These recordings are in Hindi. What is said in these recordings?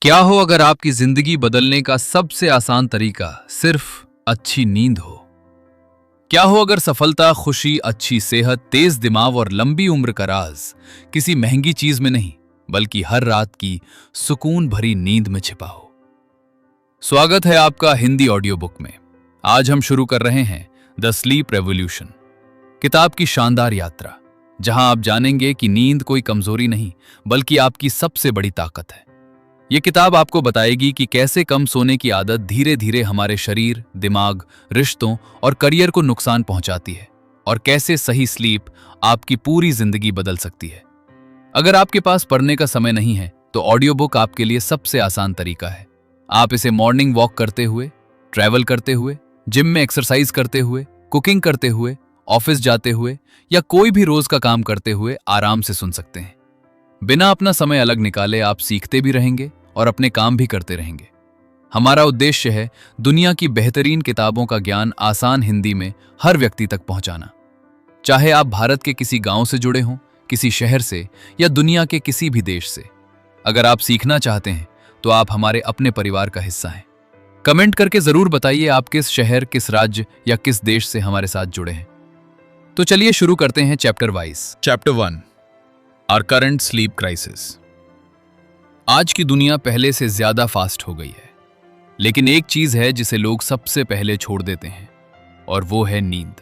क्या हो अगर आपकी जिंदगी बदलने का सबसे आसान तरीका सिर्फ अच्छी नींद हो? क्या हो अगर सफलता, खुशी, अच्छी सेहत, तेज दिमाग और लंबी उम्र का राज किसी महंगी चीज में नहीं बल्कि हर रात की सुकून भरी नींद में छिपा हो? स्वागत है आपका हिंदी ऑडियो बुक में। आज हम शुरू कर रहे हैं द स्लीप रेवोल्यूशन, किताब की शानदार यात्रा, जहां आप जानेंगे कि नींद कोई कमजोरी नहीं बल्कि आपकी सबसे बड़ी ताकत है। ये किताब आपको बताएगी कि कैसे कम सोने की आदत धीरे धीरे हमारे शरीर, दिमाग, रिश्तों और करियर को नुकसान पहुंचाती है और कैसे सही स्लीप आपकी पूरी जिंदगी बदल सकती है। अगर आपके पास पढ़ने का समय नहीं है तो ऑडियो बुक आपके लिए सबसे आसान तरीका है। आप इसे मॉर्निंग वॉक करते हुए, ट्रैवल करते हुए, जिम में एक्सरसाइज करते हुए, कुकिंग करते हुए, ऑफिस जाते हुए या कोई भी रोज का काम करते हुए आराम से सुन सकते हैं। बिना अपना समय अलग निकाले आप सीखते भी रहेंगे और अपने काम भी करते रहेंगे। हमारा उद्देश्य है दुनिया की बेहतरीन किताबों का ज्ञान आसान हिंदी में हर व्यक्ति तक पहुंचाना। चाहे आप भारत के किसी गांव से जुड़े हों, किसी शहर से या दुनिया के किसी भी देश से, अगर आप सीखना चाहते हैं तो आप हमारे अपने परिवार का हिस्सा हैं। कमेंट करके जरूर बताइए आप किस शहर, किस राज्य या किस देश से हमारे साथ जुड़े हैं। तो चलिए शुरू करते हैं chapter wise. Chapter 1, our current sleep crisis. आज की दुनिया पहले से ज्यादा फास्ट हो गई है, लेकिन एक चीज है जिसे लोग सबसे पहले छोड़ देते हैं और वो है नींद।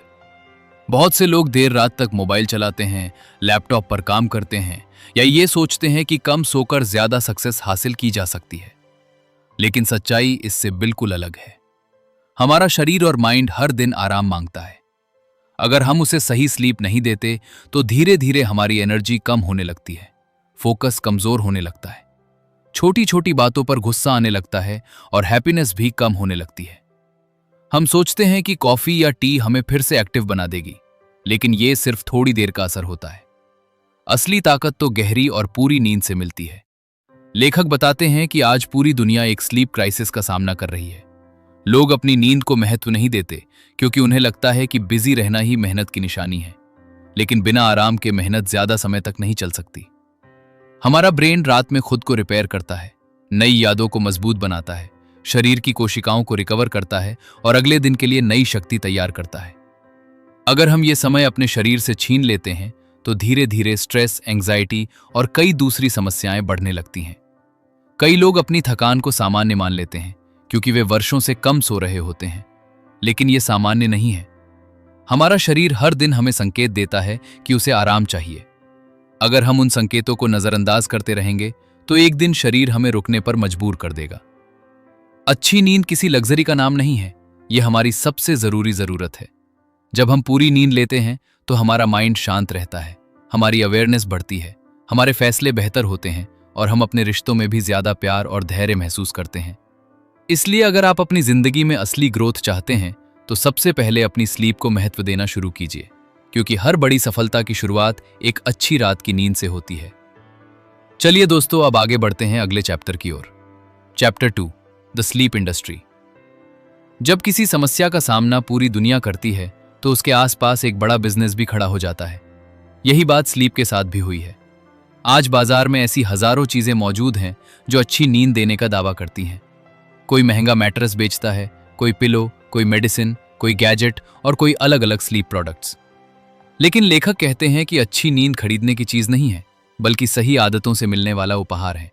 बहुत से लोग देर रात तक मोबाइल चलाते हैं, लैपटॉप पर काम करते हैं या ये सोचते हैं कि कम सोकर ज्यादा सक्सेस हासिल की जा सकती है। लेकिन सच्चाई इससे बिल्कुल अलग है। हमारा शरीर और माइंड हर दिन आराम मांगता है। अगर हम उसे सही स्लीप नहीं देते तो धीरे धीरे हमारी एनर्जी कम होने लगती है, फोकस कमजोर होने लगता है, छोटी छोटी बातों पर गुस्सा आने लगता है और हैप्पीनेस भी कम होने लगती है। हम सोचते हैं कि कॉफी या टी हमें फिर से एक्टिव बना देगी, लेकिन ये सिर्फ थोड़ी देर का असर होता है। असली ताकत तो गहरी और पूरी नींद से मिलती है। लेखक बताते हैं कि आज पूरी दुनिया एक स्लीप क्राइसिस का सामना कर रही है। लोग अपनी नींद को महत्व नहीं देते क्योंकि उन्हें लगता है कि बिजी रहना ही मेहनत की निशानी है, लेकिन बिना आराम के मेहनत ज्यादा समय तक नहीं चल सकती। हमारा ब्रेन रात में खुद को रिपेयर करता है, नई यादों को मजबूत बनाता है, शरीर की कोशिकाओं को रिकवर करता है और अगले दिन के लिए नई शक्ति तैयार करता है। अगर हम ये समय अपने शरीर से छीन लेते हैं तो धीरे धीरे स्ट्रेस, एंग्जाइटी और कई दूसरी समस्याएं बढ़ने लगती हैं। कई लोग अपनी थकान को सामान्य मान लेते हैं क्योंकि वे वर्षों से कम सो रहे होते हैं, लेकिन ये सामान्य नहीं है। हमारा शरीर हर दिन हमें संकेत देता है कि उसे आराम चाहिए। अगर हम उन संकेतों को नजरअंदाज करते रहेंगे तो एक दिन शरीर हमें रुकने पर मजबूर कर देगा। अच्छी नींद किसी लग्जरी का नाम नहीं है, यह हमारी सबसे जरूरी जरूरत है। जब हम पूरी नींद लेते हैं तो हमारा माइंड शांत रहता है, हमारी अवेयरनेस बढ़ती है, हमारे फैसले बेहतर होते हैं और हम अपने रिश्तों में भी ज्यादा प्यार और धैर्य महसूस करते हैं। इसलिए अगर आप अपनी जिंदगी में असली ग्रोथ चाहते हैं तो सबसे पहले अपनी स्लीप को महत्व देना शुरू कीजिए, क्योंकि हर बड़ी सफलता की शुरुआत एक अच्छी रात की नींद से होती है। चलिए दोस्तों, अब आगे बढ़ते हैं अगले चैप्टर की ओर। Chapter 2, the sleep industry. जब किसी समस्या का सामना पूरी दुनिया करती है तो उसके आसपास एक बड़ा बिजनेस भी खड़ा हो जाता है। यही बात स्लीप के साथ भी हुई है। आज बाजार में ऐसी हजारों चीजें मौजूद हैं जो अच्छी नींद देने का दावा करती हैं। कोई महंगा मैट्रेस बेचता है, कोई पिलो, कोई मेडिसिन, कोई गैजेट और कोई अलग अलग स्लीप प्रोडक्ट्स। लेकिन लेखक कहते हैं कि अच्छी नींद खरीदने की चीज नहीं है, बल्कि सही आदतों से मिलने वाला उपहार है।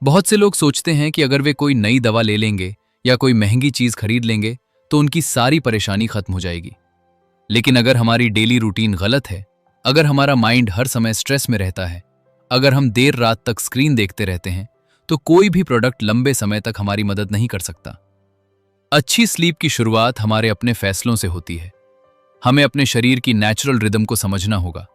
बहुत से लोग सोचते हैं कि अगर वे कोई नई दवा ले लेंगे या कोई महंगी चीज खरीद लेंगे तो उनकी सारी परेशानी खत्म हो जाएगी। लेकिन अगर हमारी डेली रूटीन गलत है, अगर हमारा माइंड हर समय स्ट्रेस में रहता है, अगर हम देर रात तक स्क्रीन देखते रहते हैं, तो कोई भी प्रोडक्ट लंबे समय तक हमारी मदद नहीं कर सकता। अच्छी स्लीप की शुरुआत हमारे अपने फैसलों से होती है। हमें अपने शरीर की नेचुरल रिदम को समझना होगा।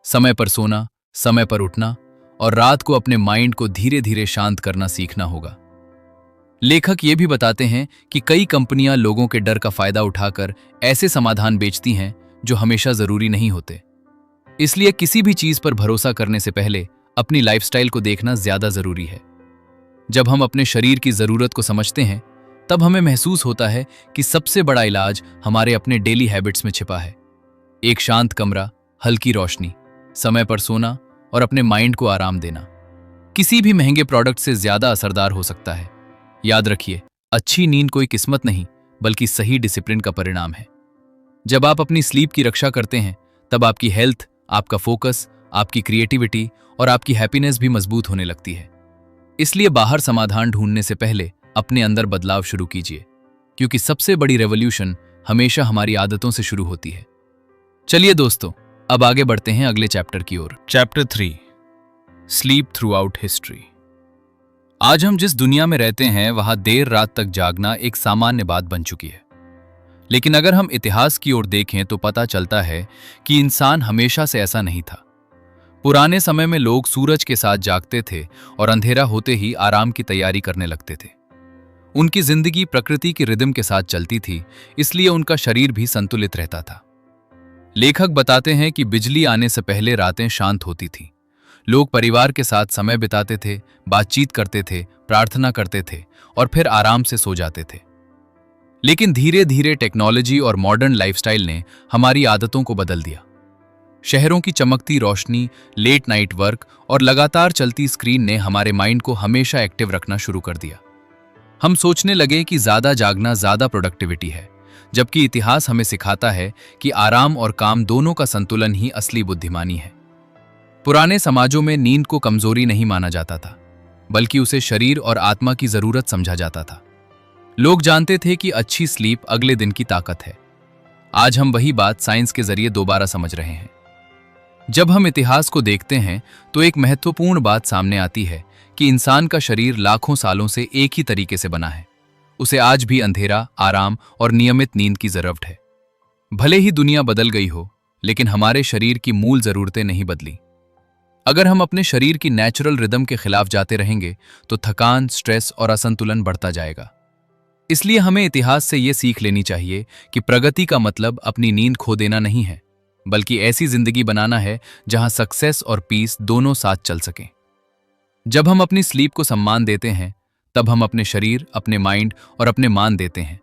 समय पर सोना, समय पर उठना और रात को अपने माइंड को धीरे धीरे शांत करना सीखना होगा। लेखक ये भी बताते हैं कि कई कंपनियां लोगों के डर का फायदा उठाकर ऐसे समाधान बेचती हैं जो हमेशा जरूरी नहीं होते। इसलिए किसी भी चीज पर भरोसा करने से पहले अपनी लाइफस्टाइल को देखना ज्यादा जरूरी है। जब हम अपने शरीर की जरूरत को समझते हैं तब हमें महसूस होता है कि सबसे बड़ा इलाज हमारे अपने डेली हैबिट्स में छिपा है। एक शांत कमरा, हल्की रोशनी, समय पर सोना और अपने माइंड को आराम देना। किसी भी महंगे प्रोडक्ट से ज्यादा असरदार हो सकता है। याद रखिए, अच्छी नींद कोई किस्मत नहीं बल्कि सही डिसिप्लिन का परिणाम है। जब आप अपनी स्लीप की रक्षा करते हैं तब आपकी हेल्थ, आपका फोकस, आपकी क्रिएटिविटी और आपकी हैप्पीनेस भी मजबूत होने लगती है। इसलिए बाहर समाधान ढूंढने से पहले अपने अंदर बदलाव शुरू कीजिए, क्योंकि सबसे बड़ी रेवोल्यूशन हमेशा हमारी आदतों से शुरू होती है। चलिए दोस्तों, अब आगे बढ़ते हैं अगले चैप्टर की ओर। Chapter 3, sleep throughout history. आज हम जिस दुनिया में रहते हैं वहां देर रात तक जागना एक सामान्य बात बन चुकी है। लेकिन अगर हम इतिहास की ओर देखें तो पता चलता है कि इंसान हमेशा से ऐसा नहीं था। पुराने समय में लोग सूरज के साथ जागते थे और अंधेरा होते ही आराम की तैयारी करने लगते थे। उनकी जिंदगी प्रकृति की रिदम के साथ चलती थी, इसलिए उनका शरीर भी संतुलित रहता था। लेखक बताते हैं कि बिजली आने से पहले रातें शांत होती थीं। लोग परिवार के साथ समय बिताते थे, बातचीत करते थे, प्रार्थना करते थे और फिर आराम से सो जाते थे। लेकिन धीरे धीरे टेक्नोलॉजी और मॉडर्न लाइफस्टाइल ने हमारी आदतों को बदल दिया। शहरों की चमकती रोशनी, लेट नाइट वर्क और लगातार चलती स्क्रीन ने हमारे माइंड को हमेशा एक्टिव रखना शुरू कर दिया। हम सोचने लगे कि ज्यादा जागना ज्यादा प्रोडक्टिविटी है, जबकि इतिहास हमें सिखाता है कि आराम और काम दोनों का संतुलन ही असली बुद्धिमानी है। पुराने समाजों में नींद को कमजोरी नहीं माना जाता था, बल्कि उसे शरीर और आत्मा की जरूरत समझा जाता था। लोग जानते थे कि अच्छी स्लीप अगले दिन की ताकत है। आज हम वही बात साइंस के जरिए दोबारा समझ रहे हैं। जब हम इतिहास को देखते हैं तो एक महत्वपूर्ण बात सामने आती है कि इंसान का शरीर लाखों सालों से एक ही तरीके से बना है। उसे आज भी अंधेरा, आराम और नियमित नींद की जरूरत है। भले ही दुनिया बदल गई हो, लेकिन हमारे शरीर की मूल जरूरतें नहीं बदली। अगर हम अपने शरीर की नेचुरल रिदम के खिलाफ जाते रहेंगे तो थकान, स्ट्रेस और असंतुलन बढ़ता जाएगा। इसलिए हमें इतिहास से यह सीख लेनी चाहिए कि प्रगति का मतलब अपनी नींद खो देना नहीं है, बल्कि ऐसी जिंदगी बनाना है जहां सक्सेस और पीस दोनों साथ चल सकें। जब हम अपनी स्लीप को सम्मान देते हैं, तब हम अपने शरीर, अपने माइंड और अपने मान देते हैं।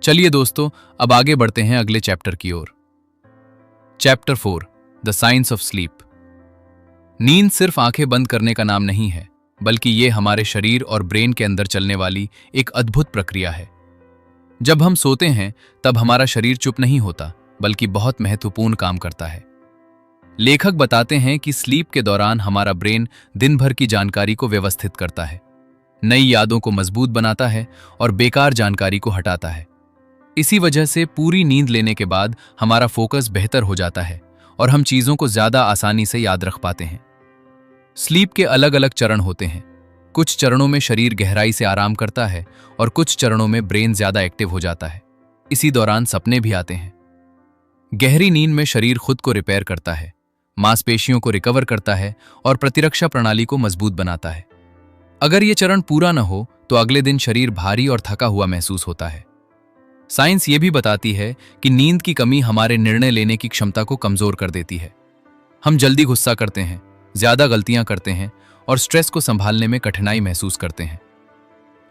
चलिए दोस्तों, अब आगे बढ़ते हैं अगले चैप्टर की ओर। Chapter 4, the science of sleep. नींद सिर्फ आंखें बंद करने का नाम नहीं है, बल्कि ये हमारे शरीर और ब्रेन के अंदर चलने वाली एक अद्भुत प्रक्रिया है। जब हम सोते हैं तब हमारा शरीर चुप नहीं होता, बल्कि बहुत महत्वपूर्ण काम करता है। लेखक बताते हैं कि स्लीप के दौरान हमारा ब्रेन दिन भर की जानकारी को व्यवस्थित करता है, नई यादों को मजबूत बनाता है और बेकार जानकारी को हटाता है। इसी वजह से पूरी नींद लेने के बाद हमारा फोकस बेहतर हो जाता है और हम चीजों को ज्यादा आसानी से याद रख पाते हैं। स्लीप के अलग अलग चरण होते हैं। कुछ चरणों में शरीर गहराई से आराम करता है और कुछ चरणों में ब्रेन ज्यादा एक्टिव हो जाता है। इसी दौरान सपने भी आते हैं। गहरी नींद में शरीर खुद को रिपेयर करता है, मांसपेशियों को रिकवर करता है और प्रतिरक्षा प्रणाली को मजबूत बनाता है। अगर ये चरण पूरा न हो तो अगले दिन शरीर भारी और थका हुआ महसूस होता है। साइंस ये भी बताती है कि नींद की कमी हमारे निर्णय लेने की क्षमता को कमजोर कर देती है। हम जल्दी गुस्सा करते हैं, ज्यादा गलतियां करते हैं और स्ट्रेस को संभालने में कठिनाई महसूस करते हैं।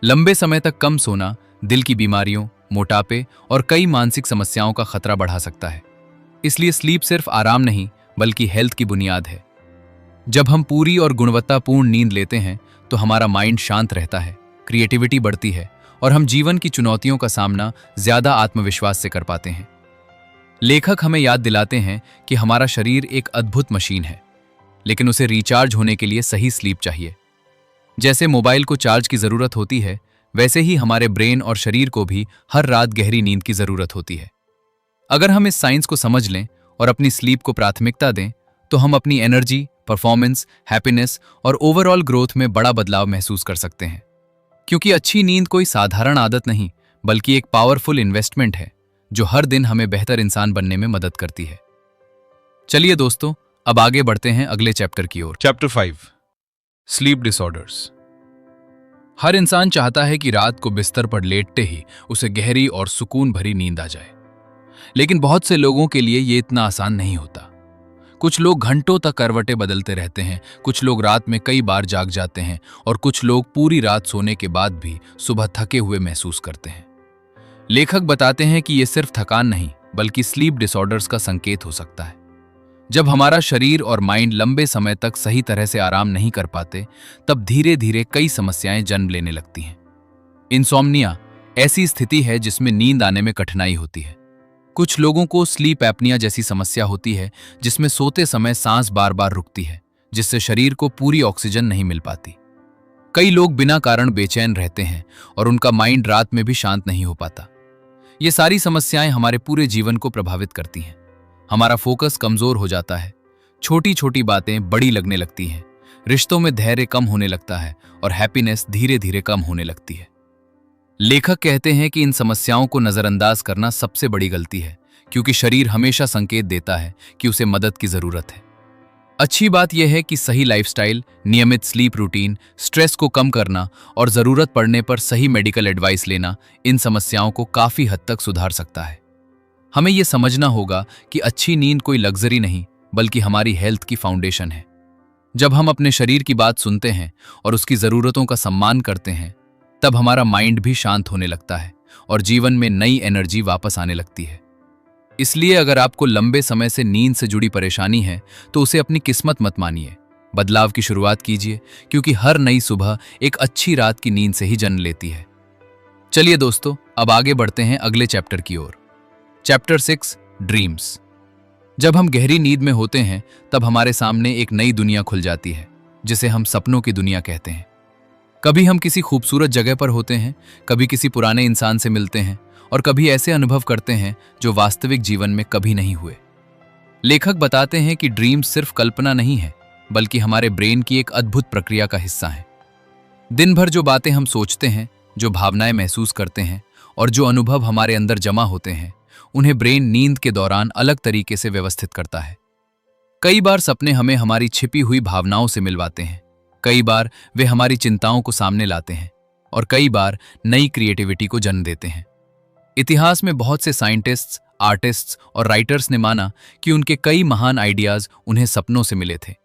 लंबे समय तक कम सोना दिल की बीमारियों, मोटापे और कई मानसिक समस्याओं का खतरा बढ़ा सकता है। इसलिए स्लीप सिर्फ आराम नहीं बल्कि हेल्थ की बुनियाद है। जब हम पूरी और गुणवत्तापूर्ण नींद लेते हैं तो हमारा माइंड शांत रहता है, क्रिएटिविटी बढ़ती है और हम जीवन की चुनौतियों का सामना ज्यादा आत्मविश्वास से कर पाते हैं। लेखक हमें याद दिलाते हैं कि हमारा शरीर एक अद्भुत मशीन है, लेकिन उसे रिचार्ज होने के लिए सही स्लीप चाहिए। जैसे मोबाइल को चार्ज की जरूरत होती है, वैसे ही हमारे ब्रेन और शरीर को भी हर रात गहरी नींद की जरूरत होती है। अगर हम इस साइंस को समझ लें और अपनी स्लीप को प्राथमिकता दें, तो हम अपनी एनर्जी, परफॉर्मेंस, हैप्पीनेस और ओवरऑल ग्रोथ में बड़ा बदलाव महसूस कर सकते हैं। क्योंकि अच्छी नींद कोई साधारण आदत नहीं, बल्कि एक पावरफुल इन्वेस्टमेंट है जो हर दिन हमें बेहतर इंसान बनने में मदद करती है। चलिए दोस्तों, अब आगे बढ़ते हैं अगले चैप्टर की ओर। Chapter 5, sleep disorders. हर इंसान चाहता है कि रात को बिस्तर पर लेटते ही उसे गहरी और सुकून भरी नींद आ जाए, लेकिन बहुत से लोगों के लिए ये इतना आसान नहीं होता। कुछ लोग घंटों तक करवटें बदलते रहते हैं, कुछ लोग रात में कई बार जाग जाते हैं और कुछ लोग पूरी रात सोने के बाद भी सुबह थके हुए महसूस करते हैं। लेखक बताते हैं कि ये सिर्फ थकान नहीं बल्कि स्लीप डिसऑर्डर्स का संकेत हो सकता है। जब हमारा शरीर और माइंड लंबे समय तक सही तरह से आराम नहीं कर पाते, तब धीरे धीरे कई समस्याएं जन्म लेने लगती हैं। इंसोम्निया ऐसी स्थिति है जिसमें नींद आने में कठिनाई होती है। कुछ लोगों को स्लीप एपनिया जैसी समस्या होती है, जिसमें सोते समय सांस बार बार रुकती है, जिससे शरीर को पूरी ऑक्सीजन नहीं मिल पाती। कई लोग बिना कारण बेचैन रहते हैं और उनका माइंड रात में भी शांत नहीं हो पाता। ये सारी समस्याएं हमारे पूरे जीवन को प्रभावित करती हैं। हमारा फोकस कमजोर हो जाता है, छोटी छोटी बातें बड़ी लगने लगती हैं, रिश्तों में धैर्य कम होने लगता है और हैप्पीनेस धीरे धीरे कम होने लगती है। लेखक कहते हैं कि इन समस्याओं को नजरअंदाज करना सबसे बड़ी गलती है, क्योंकि शरीर हमेशा संकेत देता है कि उसे मदद की जरूरत है। अच्छी बात यह है कि सही लाइफस्टाइल, नियमित स्लीप रूटीन, स्ट्रेस को कम करना और जरूरत पड़ने पर सही मेडिकल एडवाइस लेना इन समस्याओं को काफी हद तक सुधार सकता है। हमें यह समझना होगा कि अच्छी नींद कोई लग्जरी नहीं, बल्कि हमारी हेल्थ की फाउंडेशन है। जब हम अपने शरीर की बात सुनते हैं और उसकी जरूरतों का सम्मान करते हैं, तब हमारा माइंड भी शांत होने लगता है और जीवन में नई एनर्जी वापस आने लगती है। इसलिए अगर आपको लंबे समय से नींद से जुड़ी परेशानी है, तो उसे अपनी किस्मत मत मानिए। बदलाव की शुरुआत कीजिए, क्योंकि हर नई सुबह एक अच्छी रात की नींद से ही जन्म लेती है। चलिए दोस्तों, अब आगे बढ़ते हैं अगले चैप्टर की ओर। Chapter 6, dreams. जब हम गहरी नींद में होते हैं, तब हमारे सामने एक नई दुनिया खुल जाती है, जिसे हम सपनों की दुनिया कहते हैं। कभी हम किसी खूबसूरत जगह पर होते हैं, कभी किसी पुराने इंसान से मिलते हैं और कभी ऐसे अनुभव करते हैं जो वास्तविक जीवन में कभी नहीं हुए। लेखक बताते हैं कि ड्रीम्स सिर्फ कल्पना नहीं है, बल्कि हमारे ब्रेन की एक अद्भुत प्रक्रिया का हिस्सा है। दिन भर जो बातें हम सोचते हैं, जो भावनाएं महसूस करते हैं और जो अनुभव हमारे अंदर जमा होते हैं, उन्हें ब्रेन नींद के दौरान अलग तरीके से व्यवस्थित करता है। कई बार सपने हमें हमारी छिपी हुई भावनाओं से मिलवाते हैं, कई बार वे हमारी चिंताओं को सामने लाते हैं और कई बार नई क्रिएटिविटी को जन्म देते हैं। इतिहास में बहुत से साइंटिस्ट्स, आर्टिस्ट्स और राइटर्स ने माना कि उनके कई महान आइडियाज उन्हें सपनों से मिले थे।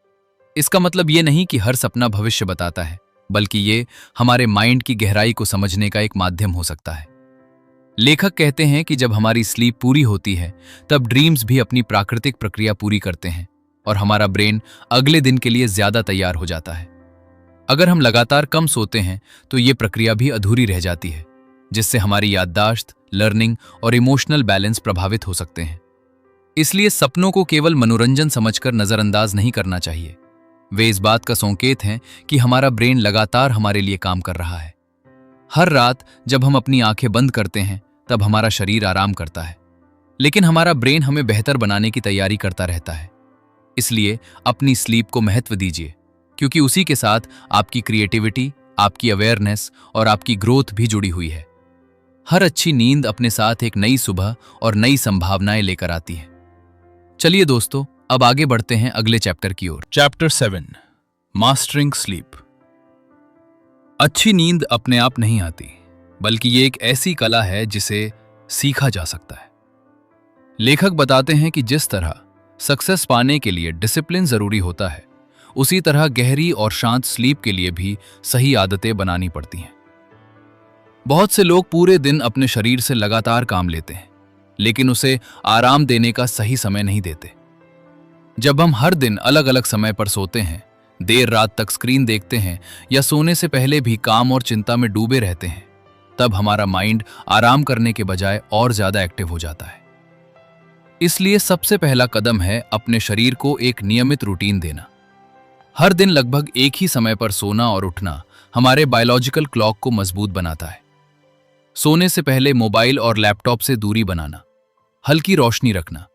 इसका मतलब ये नहीं कि हर सपना भविष्य बताता है, बल्कि ये हमारे माइंड की गहराई को समझने का एक माध्यम हो सकता है। लेखक कहते हैं कि जब हमारी स्लीप पूरी होती है, तब ड्रीम्स भी अपनी प्राकृतिक प्रक्रिया पूरी करते हैं और हमारा ब्रेन अगले दिन के लिए ज्यादा तैयार हो जाता है। अगर हम लगातार कम सोते हैं, तो ये प्रक्रिया भी अधूरी रह जाती है, जिससे हमारी याददाश्त, लर्निंग और इमोशनल बैलेंस प्रभावित हो सकते हैं। इसलिए सपनों को केवल मनोरंजन समझकर नजरअंदाज नहीं करना चाहिए। वे इस बात का संकेत हैं कि हमारा ब्रेन लगातार हमारे लिए काम कर रहा है। हर रात जब हम अपनी आंखें बंद करते हैं, तब हमारा शरीर आराम करता है, लेकिन हमारा ब्रेन हमें बेहतर बनाने की तैयारी करता रहता है। इसलिए अपनी स्लीप को महत्व दीजिए, क्योंकि उसी के साथ आपकी क्रिएटिविटी, आपकी अवेयरनेस और आपकी ग्रोथ भी जुड़ी हुई है। हर अच्छी नींद अपने साथ एक नई सुबह और नई संभावनाएं लेकर आती है। चलिए दोस्तों, अब आगे बढ़ते हैं अगले चैप्टर की ओर। Chapter 7, mastering sleep. अच्छी नींद अपने आप नहीं आती, बल्कि ये एक ऐसी कला है जिसे सीखा जा सकता है। लेखक बताते हैं कि जिस तरह सक्सेस पाने के लिए डिसिप्लिन जरूरी होता है, उसी तरह गहरी और शांत स्लीप के लिए भी सही आदतें बनानी पड़ती हैं। बहुत से लोग पूरे दिन अपने शरीर से लगातार काम लेते हैं, लेकिन उसे आराम देने का सही समय नहीं देते। जब हम हर दिन अलग अलग समय पर सोते हैं, देर रात तक स्क्रीन देखते हैं या सोने से पहले भी काम और चिंता में डूबे रहते हैं, तब हमारा माइंड आराम करने के बजाय और ज्यादा एक्टिव हो जाता है। इसलिए सबसे पहला कदम है अपने शरीर को एक नियमित रूटीन देना। हर दिन लगभग एक ही समय पर सोना और उठना हमारे बायोलॉजिकल क्लॉक को मजबूत बनाता है। सोने से पहले मोबाइल और लैपटॉप से दूरी बनाना, हल्की रोशनी रखना,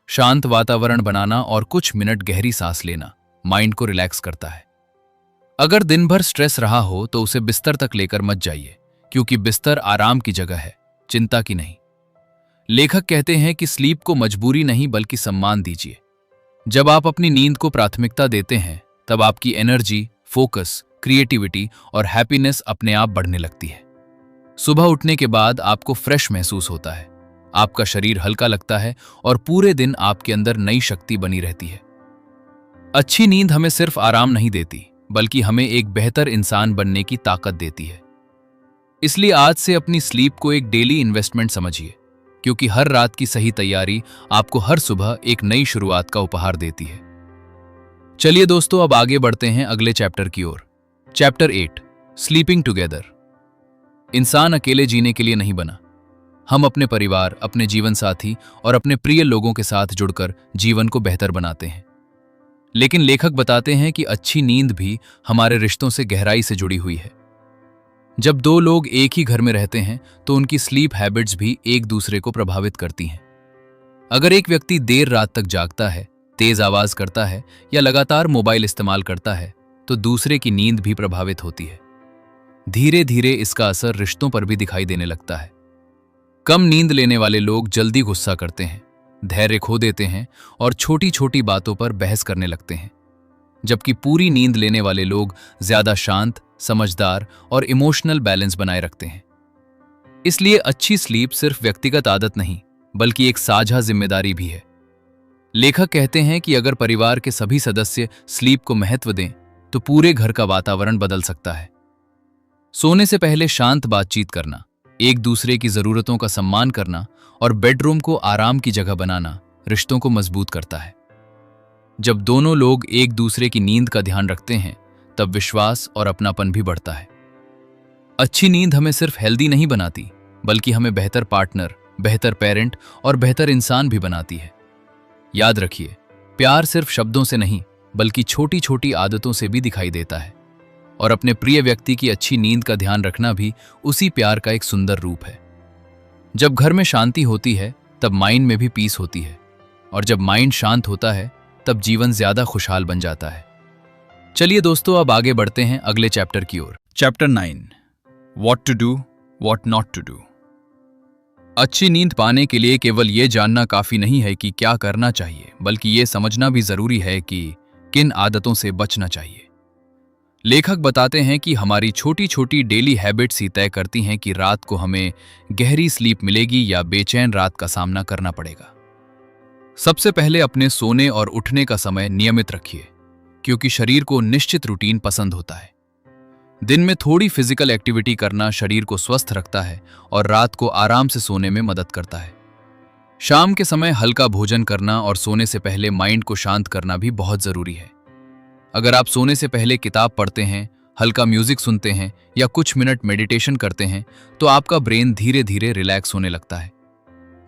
शांत वातावरण बनाना और कुछ मिनट गहरी सांस लेना माइंड को रिलैक्स करता है। अगर दिन भर स्ट्रेस रहा हो तो उसे बिस्तर तक लेकर मत जाइए, क्योंकि बिस्तर आराम की जगह है, चिंता की नहीं। लेखक कहते हैं कि स्लीप को मजबूरी नहीं बल्कि सम्मान दीजिए। जब आप अपनी नींद को प्राथमिकता देते हैं, तब आपकी एनर्जी, फोकस, क्रिएटिविटी और हैप्पीनेस अपने आप बढ़ने लगती है। सुबह उठने के बाद आपको फ्रेश महसूस होता है, आपका शरीर हल्का लगता है और पूरे दिन आपके अंदर नई शक्ति बनी रहती है। अच्छी नींद हमें सिर्फ आराम नहीं देती, बल्कि हमें एक बेहतर इंसान बनने की ताकत देती है। इसलिए आज से अपनी स्लीप को एक डेली इन्वेस्टमेंट समझिए। क्योंकि हर रात की सही तैयारी आपको हर सुबह एक नई शुरुआत का उपहार देती है। चलिए दोस्तों, अब आगे बढ़ते हैं अगले चैप्टर की ओर। Chapter 8, sleeping together. इंसान अकेले जीने के लिए नहीं बना। हम अपने परिवार, अपने जीवन साथी और अपने प्रिय लोगों के साथ जुड़कर जीवन को बेहतर बनाते हैं। लेकिन लेखक बताते हैं कि अच्छी नींद भी हमारे रिश्तों से गहराई से जुड़ी हुई है। जब दो लोग एक ही घर में रहते हैं तो उनकी स्लीप हैबिट्स भी एक दूसरे को प्रभावित करती हैं। अगर एक व्यक्ति देर रात तक जागता है, तेज आवाज करता है या लगातार मोबाइल इस्तेमाल करता है तो दूसरे की नींद भी प्रभावित होती है। धीरे धीरे इसका असर रिश्तों पर भी दिखाई देने लगता है। कम नींद लेने वाले लोग जल्दी गुस्सा करते हैं, धैर्य खो देते हैं और छोटी छोटी बातों पर बहस करने लगते हैं, जबकि पूरी नींद लेने वाले लोग ज्यादा शांत, समझदार और इमोशनल बैलेंस बनाए रखते हैं। इसलिए अच्छी स्लीप सिर्फ व्यक्तिगत आदत नहीं बल्कि एक साझा जिम्मेदारी भी है। लेखक कहते हैं कि अगर परिवार के सभी सदस्य स्लीप को महत्व दें तो पूरे घर का वातावरण बदल सकता है। सोने से पहले शांत बातचीत करना, एक दूसरे की जरूरतों का सम्मान करना और बेडरूम को आराम की जगह बनाना रिश्तों को मजबूत करता है। जब दोनों लोग एक दूसरे की नींद का ध्यान रखते हैं तब विश्वास और अपनापन भी बढ़ता है। अच्छी नींद हमें सिर्फ हेल्दी नहीं बनाती बल्कि हमें बेहतर पार्टनर, बेहतर पेरेंट और बेहतर इंसान भी बनाती है। याद रखिए, प्यार सिर्फ शब्दों से नहीं बल्कि छोटी छोटी आदतों से भी दिखाई देता है, और अपने प्रिय व्यक्ति की अच्छी नींद का ध्यान रखना भी उसी प्यार का एक सुंदर रूप है। जब घर में शांति होती है तब माइंड में भी पीस होती है, और जब माइंड शांत होता है तब जीवन ज्यादा खुशहाल बन जाता है। चलिए दोस्तों, अब आगे बढ़ते हैं अगले चैप्टर की ओर। Chapter 9, what to do, what not to do. अच्छी नींद पाने के लिए केवल ये जानना काफी नहीं है कि क्या करना चाहिए, बल्कि ये समझना भी जरूरी है कि किन आदतों से बचना चाहिए। लेखक बताते हैं कि हमारी छोटी छोटी डेली हैबिट्स ही तय करती हैं कि रात को हमें गहरी स्लीप मिलेगी या बेचैन रात का सामना करना पड़ेगा। सबसे पहले अपने सोने और उठने का समय नियमित रखिए, क्योंकि शरीर को निश्चित रूटीन पसंद होता है। दिन में थोड़ी फिजिकल एक्टिविटी करना शरीर को स्वस्थ रखता है और रात को आराम से सोने में मदद करता है। शाम के समय हल्का भोजन करना और सोने से पहले माइंड को शांत करना भी बहुत जरूरी है। अगर आप सोने से पहले किताब पढ़ते हैं, हल्का म्यूजिक सुनते हैं या कुछ मिनट मेडिटेशन करते हैं तो आपका ब्रेन धीरे धीरे रिलैक्स होने लगता है।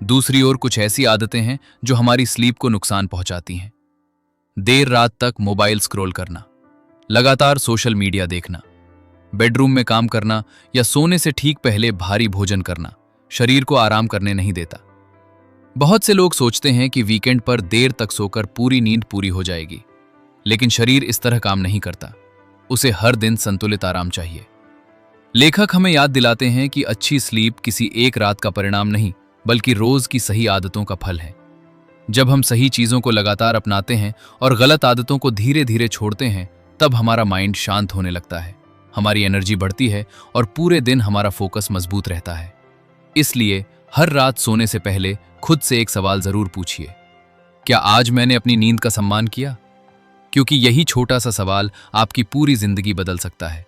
दूसरी ओर कुछ ऐसी आदतें हैं जो हमारी स्लीप को नुकसान पहुंचाती हैं। देर रात तक मोबाइल स्क्रॉल करना, लगातार सोशल मीडिया देखना, बेडरूम में काम करना या सोने से ठीक पहले भारी भोजन करना शरीर को आराम करने नहीं देता। बहुत से लोग सोचते हैं कि वीकेंड पर देर तक सोकर पूरी नींद पूरी हो जाएगी, लेकिन शरीर इस तरह काम नहीं करता। उसे हर दिन संतुलित आराम चाहिए। लेखक हमें याद दिलाते हैं कि अच्छी स्लीप किसी एक रात का परिणाम नहीं बल्कि रोज की सही आदतों का फल है। जब हम सही चीजों को लगातार अपनाते हैं और गलत आदतों को धीरे धीरे छोड़ते हैं तब हमारा माइंड शांत होने लगता है, हमारी एनर्जी बढ़ती है और पूरे दिन हमारा फोकस मजबूत रहता है। इसलिए हर रात सोने से पहले खुद से एक सवाल जरूर पूछिए, क्या आज मैंने अपनी नींद का सम्मान किया? क्योंकि यही छोटा सा सवाल आपकी पूरी जिंदगी बदल सकता है।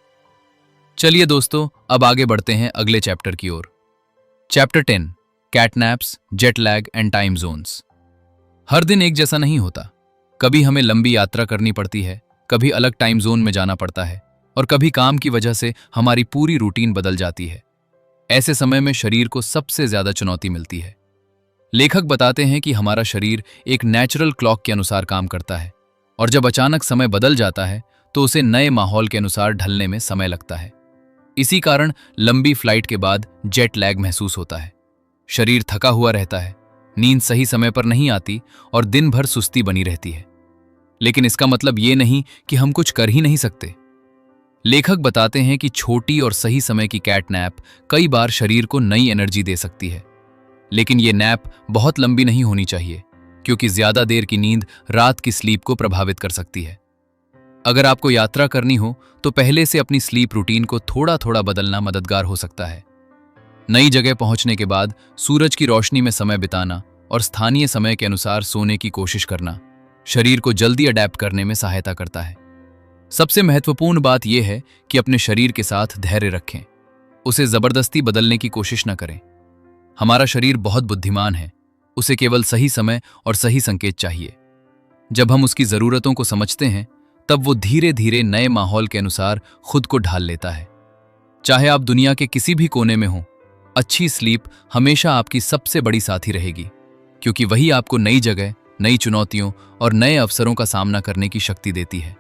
चलिए दोस्तों, अब आगे बढ़ते हैं अगले चैप्टर की ओर। Chapter 10, catnaps, jet lag and time zones. हर दिन एक जैसा नहीं होता। कभी हमें लंबी यात्रा करनी पड़ती है, कभी अलग टाइम जोन में जाना पड़ता है और कभी काम की वजह से हमारी पूरी रूटीन बदल जाती है। ऐसे समय में शरीर को सबसे ज्यादा चुनौती मिलती है। लेखक बताते हैं कि हमारा शरीर एक नेचुरल क्लॉक के अनुसार काम करता है और जब अचानक समय बदल जाता है तो उसे नए माहौल के अनुसार ढलने में समय लगता है। इसी कारण लंबी फ्लाइट के बाद जेट लैग महसूस होता है। शरीर थका हुआ रहता है, नींद सही समय पर नहीं आती और दिन भर सुस्ती बनी रहती है। लेकिन इसका मतलब ये नहीं कि हम कुछ कर ही नहीं सकते। लेखक बताते हैं कि छोटी और सही समय की कैट नैप कई बार शरीर को नई एनर्जी दे सकती है, लेकिन ये नैप बहुत लंबी नहीं होनी चाहिए क्योंकि ज्यादा देर की नींद रात की स्लीप को प्रभावित कर सकती है। अगर आपको यात्रा करनी हो तो पहले से अपनी स्लीप रूटीन को थोड़ा थोड़ा बदलना मददगार हो सकता है। नई जगह पहुंचने के बाद सूरज की रोशनी में समय बिताना और स्थानीय समय के अनुसार सोने की कोशिश करना शरीर को जल्दी अडैप्ट करने में सहायता करता है। सबसे महत्वपूर्ण बात यह है कि अपने शरीर के साथ धैर्य रखें, उसे जबरदस्ती बदलने की कोशिश न करें। हमारा शरीर बहुत बुद्धिमान है, उसे केवल सही समय और सही संकेत चाहिए। जब हम उसकी जरूरतों को समझते हैं, तब वो धीरे धीरे नए माहौल के अनुसार खुद को ढाल लेता है। चाहे आप दुनिया के किसी भी कोने में हों, अच्छी स्लीप हमेशा आपकी सबसे बड़ी साथी रहेगी, क्योंकि वही आपको नई जगह, नई चुनौतियों और नए अवसरों का सामना करने की शक्ति देती है।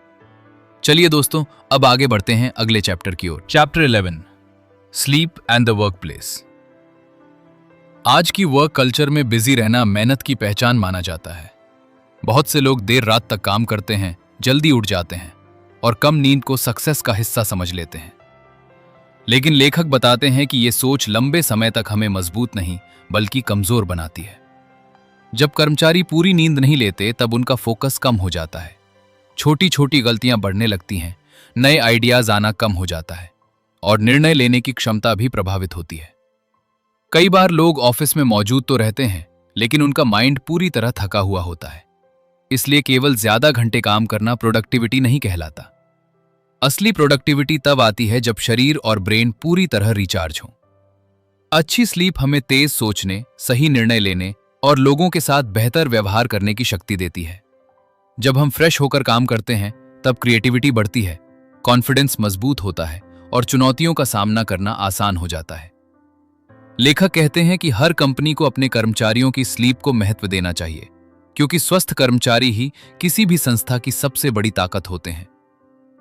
चलिए दोस्तों, अब आगे बढ़ते हैं अगले चैप्टर की ओर। Chapter 11, sleep and the work place. आज की वर्क कल्चर में बिजी रहना मेहनत की पहचान माना जाता है। बहुत से लोग देर रात तक काम करते हैं, जल्दी उठ जाते हैं और कम नींद को सक्सेस का हिस्सा समझ लेते हैं। लेकिन लेखक बताते हैं कि यह सोच लंबे समय तक हमें मजबूत नहीं बल्कि कमजोर बनाती है। जब कर्मचारी पूरी नींद नहीं लेते, तब उनका फोकस कम हो जाता है, छोटी छोटी गलतियां बढ़ने लगती हैं, नए आइडियाज आना कम हो जाता है और निर्णय लेने की क्षमता भी प्रभावित होती है। कई बार लोग ऑफिस में मौजूद तो रहते हैं, लेकिन उनका माइंड पूरी तरह थका हुआ होता है। इसलिए केवल ज्यादा घंटे काम करना प्रोडक्टिविटी नहीं कहलाता। असली प्रोडक्टिविटी तब आती है जब शरीर और ब्रेन पूरी तरह रिचार्ज हो। अच्छी स्लीप हमें तेज सोचने, सही निर्णय लेने और लोगों के साथ बेहतर व्यवहार करने की शक्ति देती है। जब हम फ्रेश होकर काम करते हैं, तब क्रिएटिविटी बढ़ती है, कॉन्फिडेंस मजबूत होता है और चुनौतियों का सामना करना आसान हो जाता है। लेखक कहते हैं कि हर कंपनी को अपने कर्मचारियों की स्लीप को महत्व देना चाहिए, क्योंकि स्वस्थ कर्मचारी ही किसी भी संस्था की सबसे बड़ी ताकत होते हैं।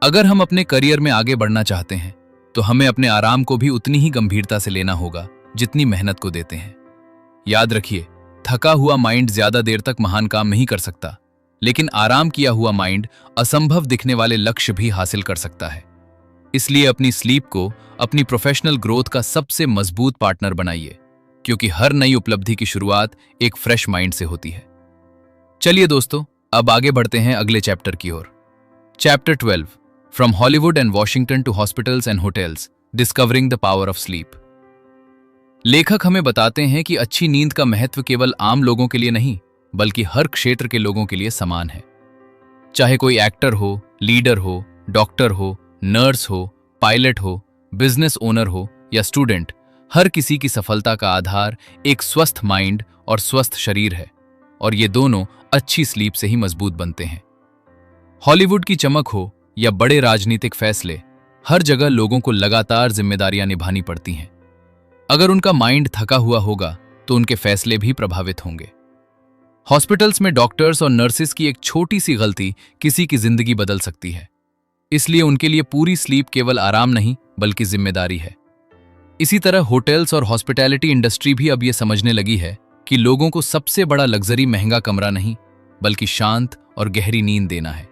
अगर हम अपने करियर में आगे बढ़ना चाहते हैं, तो हमें अपने आराम को भी उतनी ही गंभीरता से लेना होगा जितनी मेहनत को देते हैं। याद रखिए, थका हुआ माइंड ज्यादा देर तक महान काम नहीं कर सकता, लेकिन आराम किया हुआ माइंड असंभव दिखने वाले लक्ष्य भी हासिल कर सकता है। इसलिए अपनी स्लीप को अपनी प्रोफेशनल ग्रोथ का सबसे मजबूत पार्टनर बनाइए, क्योंकि हर नई उपलब्धि की शुरुआत एक फ्रेश माइंड से होती है। चलिए दोस्तों, अब आगे बढ़ते हैं अगले चैप्टर की ओर। Chapter 12, from Hollywood and Washington to hospitals and hotels, discovering the power of sleep. लेखक हमें बताते हैं कि अच्छी नींद का महत्व केवल आम लोगों के लिए नहीं, बल्कि हर क्षेत्र के लोगों के लिए समान है। चाहे कोई एक्टर हो, लीडर हो, डॉक्टर हो, नर्स हो, पायलट हो, बिजनेस ओनर हो या स्टूडेंट, हर किसी की सफलता का आधार एक स्वस्थ माइंड और स्वस्थ शरीर है, और ये दोनों अच्छी स्लीप से ही मजबूत बनते हैं। हॉलीवुड की चमक हो या बड़े राजनीतिक फैसले, हर जगह लोगों को लगातार जिम्मेदारियां निभानी पड़ती हैं। अगर उनका माइंड थका हुआ होगा, तो उनके फैसले भी प्रभावित होंगे। हॉस्पिटल्स में डॉक्टर्स और नर्सिस की एक छोटी सी गलती किसी की जिंदगी बदल सकती है। इसलिए उनके लिए पूरी स्लीप केवल आराम नहीं बल्कि जिम्मेदारी है। इसी तरह होटल्स और हॉस्पिटैलिटी इंडस्ट्री भी अब यह समझने लगी है कि लोगों को सबसे बड़ा लग्जरी महंगा कमरा नहीं, बल्कि शांत और गहरी नींद देना है।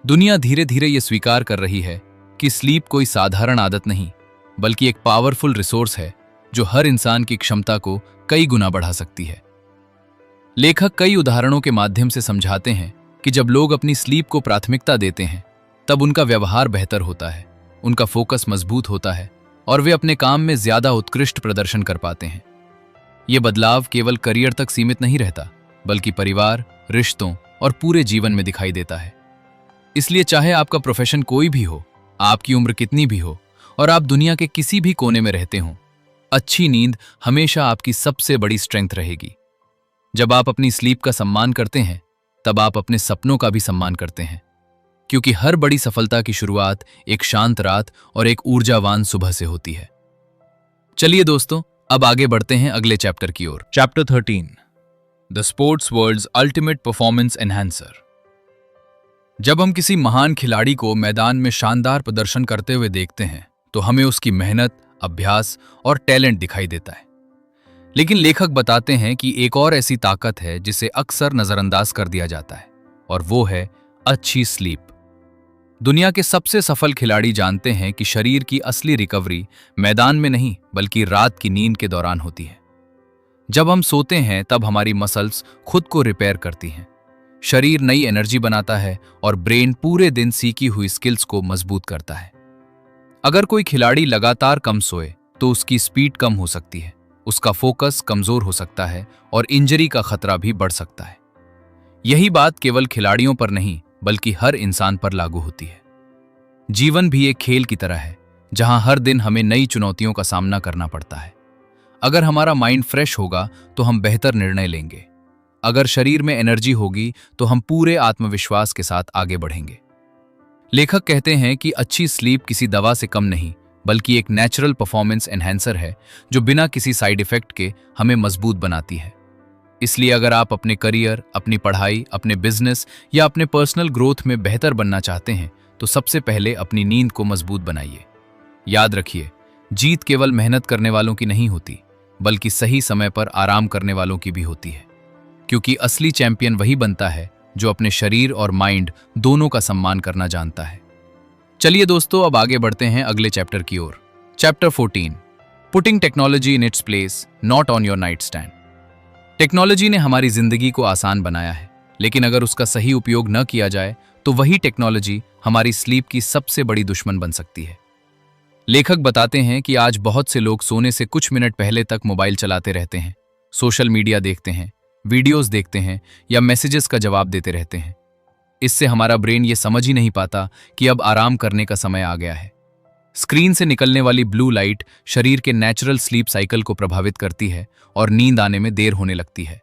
दुनिया धीरे धीरे यह स्वीकार कर रही है कि स्लीप कोई साधारण आदत नहीं, बल्कि एक पावरफुल रिसोर्स है जो हर इंसान की क्षमता को कई गुना बढ़ा सकती है। लेखक कई उदाहरणों के माध्यम से समझाते हैं कि जब लोग अपनी स्लीप को प्राथमिकता देते हैं, तब उनका व्यवहार बेहतर होता है, उनका फोकस मजबूत होता है और वे अपने काम में ज्यादा उत्कृष्ट प्रदर्शन कर पाते हैं। ये बदलाव केवल करियर तक सीमित नहीं रहता, बल्कि परिवार, रिश्तों और पूरे जीवन में दिखाई देता है। इसलिए चाहे आपका प्रोफेशन कोई भी हो, आपकी उम्र कितनी भी हो और आप दुनिया के किसी भी कोने में रहते हों, अच्छी नींद हमेशा आपकी सबसे बड़ी स्ट्रेंथ रहेगी। जब आप अपनी स्लीप का सम्मान करते हैं, तब आप अपने सपनों का भी सम्मान करते हैं, क्योंकि हर बड़ी सफलता की शुरुआत एक शांत रात और एक ऊर्जावान सुबह से होती है। चलिए दोस्तों, अब आगे बढ़ते हैं अगले चैप्टर की ओर। Chapter 13, the sports world's ultimate performance enhancer. जब हम किसी महान खिलाड़ी को मैदान में शानदार प्रदर्शन करते हुए देखते हैं, तो हमें उसकी मेहनत, अभ्यास और टैलेंट दिखाई देता है। लेकिन लेखक बताते हैं कि एक और ऐसी ताकत है जिसे अक्सर नजरअंदाज कर दिया जाता है, और वो है अच्छी स्लीप। दुनिया के सबसे सफल खिलाड़ी जानते हैं कि शरीर की असली रिकवरी मैदान में नहीं बल्कि रात की नींद के दौरान होती है। जब हम सोते हैं, तब हमारी मसल्स खुद को रिपेयर करती हैं, शरीर नई एनर्जी बनाता है और ब्रेन पूरे दिन सीखी हुई स्किल्स को मजबूत करता है। अगर कोई खिलाड़ी लगातार कम सोए, तो उसकी स्पीड कम हो सकती है, उसका फोकस कमजोर हो सकता है और इंजरी का खतरा भी बढ़ सकता है। यही बात केवल खिलाड़ियों पर नहीं बल्कि हर इंसान पर लागू होती है। जीवन भी एक खेल की तरह है, जहां हर दिन हमें नई चुनौतियों का सामना करना पड़ता है। अगर हमारा माइंड फ्रेश होगा तो हम बेहतर निर्णय लेंगे। अगर शरीर में एनर्जी होगी तो हम पूरे आत्मविश्वास के साथ आगे बढ़ेंगे। लेखक कहते हैं कि अच्छी स्लीप किसी दवा से कम नहीं, बल्कि एक नेचुरल परफॉर्मेंस एनहेंसर है जो बिना किसी साइड इफेक्ट के हमें मजबूत बनाती है। इसलिए अगर आप अपने करियर, अपनी पढ़ाई, अपने बिजनेस या अपने पर्सनल ग्रोथ में बेहतर बनना चाहते हैं तो सबसे पहले अपनी नींद को मजबूत बनाइए। याद रखिए, जीत केवल मेहनत करने वालों की नहीं होती, बल्कि सही समय पर आराम करने वालों की भी होती है। क्योंकि असली चैंपियन वही बनता है जो अपने शरीर और माइंड दोनों का सम्मान करना जानता है। चलिए दोस्तों, अब आगे बढ़ते हैं अगले चैप्टर की ओर। Chapter 14, putting technology in its place, not on your night stand. Technology ने हमारी जिंदगी को आसान बनाया है, लेकिन अगर उसका सही उपयोग न किया जाए तो वही टेक्नोलॉजी हमारी स्लीप की सबसे बड़ी दुश्मन बन सकती है। लेखक बताते हैं कि आज बहुत से लोग सोने से कुछ मिनट पहले तक मोबाइल चलाते रहते हैं, सोशल मीडिया देखते हैं, वीडियोस देखते हैं या मैसेजेस का जवाब देते रहते हैं। इससे हमारा ब्रेन ये समझ ही नहीं पाता कि अब आराम करने का समय आ गया है। स्क्रीन से निकलने वाली ब्लू लाइट शरीर के नेचुरल स्लीप साइकिल को प्रभावित करती है और नींद आने में देर होने लगती है।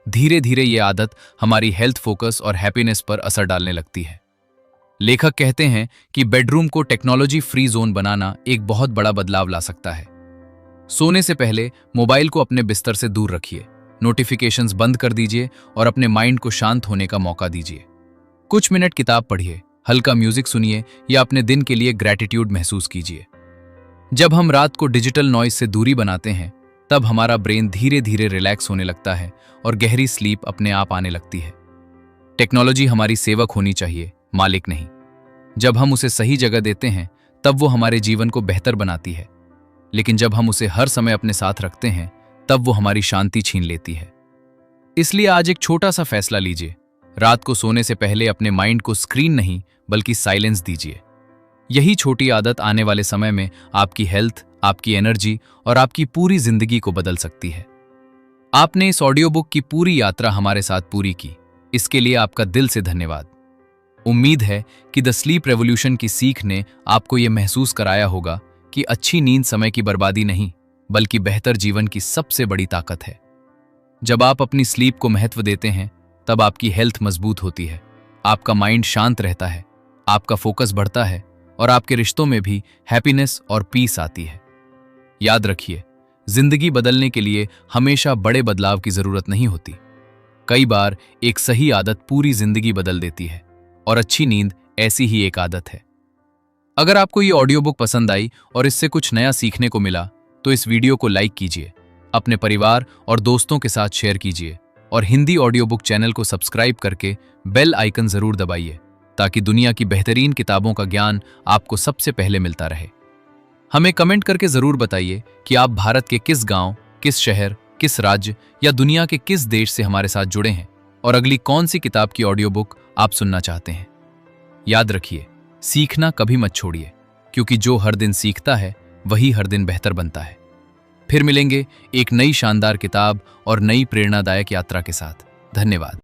धीरे धीरे ये आदत हमारी हेल्थ, फोकस और हैप्पीनेस पर असर डालने लगती है। लेखक कहते हैं कि बेडरूम को टेक्नोलॉजी फ्री जोन बनाना एक बहुत बड़ा बदलाव ला सकता है। सोने से पहले मोबाइल को अपने बिस्तर से दूर रखिए, नोटिफिकेशंस बंद कर दीजिए और अपने माइंड को शांत होने का मौका दीजिए। कुछ मिनट किताब पढ़िए, हल्का म्यूजिक सुनिए या अपने दिन के लिए ग्रैटिट्यूड महसूस कीजिए। जब हम रात को डिजिटल नॉइज से दूरी बनाते हैं, तब हमारा ब्रेन धीरे धीरे रिलैक्स होने लगता है और गहरी स्लीप अपने आप आने लगती है। टेक्नोलॉजी हमारी सेवक होनी चाहिए, मालिक नहीं। जब हम उसे सही जगह देते हैं, तब वो हमारे जीवन को बेहतर बनाती है। लेकिन जब हम उसे हर समय अपने साथ रखते हैं, तब वो हमारी शांति छीन लेती है। इसलिए आज एक छोटा सा फैसला लीजिए। रात को सोने से पहले अपने माइंड को स्क्रीन नहीं बल्कि साइलेंस दीजिए। यही छोटी आदत आने वाले समय में आपकी हेल्थ, आपकी एनर्जी और आपकी पूरी जिंदगी को बदल सकती है। आपने इस ऑडियो बुक की पूरी यात्रा हमारे साथ पूरी की, इसके लिए आपका दिल से धन्यवाद। उम्मीद है कि द स्लीप रेवोल्यूशन की सीख ने आपको यह महसूस कराया होगा कि अच्छी नींद समय की बर्बादी नहीं, बल्कि बेहतर जीवन की सबसे बड़ी ताकत है। जब आप अपनी स्लीप को महत्व देते हैं, तब आपकी हेल्थ मजबूत होती है, आपका माइंड शांत रहता है, आपका फोकस बढ़ता है और आपके रिश्तों में भी हैप्पीनेस और पीस आती है। याद रखिए, जिंदगी बदलने के लिए हमेशा बड़े बदलाव की जरूरत नहीं होती। कई बार एक सही आदत पूरी जिंदगी बदल देती है और अच्छी नींद ऐसी ही एक आदत है। अगर आपको ये ऑडियो बुक पसंद आई और इससे कुछ नया सीखने को मिला तो इस वीडियो को लाइक कीजिए, अपने परिवार और दोस्तों के साथ शेयर कीजिए और हिंदी ऑडियो बुक चैनल को सब्सक्राइब करके बेल आइकन जरूर दबाइए ताकि दुनिया की बेहतरीन किताबों का ज्ञान आपको सबसे पहले मिलता रहे। हमें कमेंट करके जरूर बताइए कि आप भारत के किस गांव, किस शहर, किस राज्य या दुनिया के किस देश से हमारे साथ जुड़े हैं और अगली कौन सी किताब की ऑडियो बुक आप सुनना चाहते हैं। याद रखिए, सीखना कभी मत छोड़िए, क्योंकि जो हर दिन सीखता है वही हर दिन बेहतर बनता है। फिर मिलेंगे एक नई शानदार किताब और नई प्रेरणादायक यात्रा के साथ। धन्यवाद।